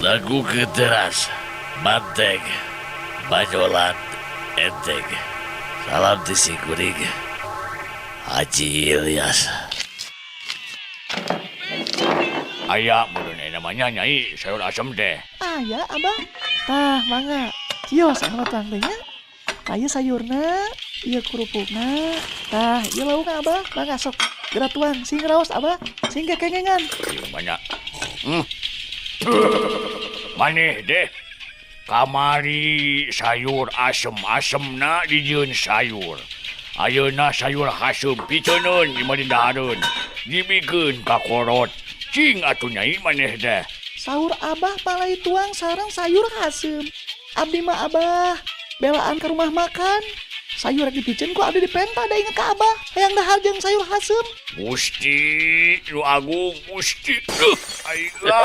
Lagu keteras, banteng, bajolan, enteng. Salam tisi kuning, Haji Ilyas. Aya mun namanya Nyai sayur asem teh. Aya abah. Tah mangga. Kios anu tuang teh nya. Aya sayurna, ieu kerupukna. Tah ieu laukna abah. Mangga sok geura tuang sing raos abah. Sing kekengengan. Ieu banyak. Maneh deh. Kamari sayur asem-asemna dijieun sayur. Ayeuna sayur hasem piceunun di marindahareun. Dibikeun ka korot. Cing atuh Nyai maneh deh. Saur abah palai tuang sareng sayur hasem. Abdi mah abah belaan ke rumah makan. Sayur dipiceun ku abdi dipenta da inget ka abah. Hayang dahar jeung sayur hasem. Gusti, nu agung Gusti. Ayolah.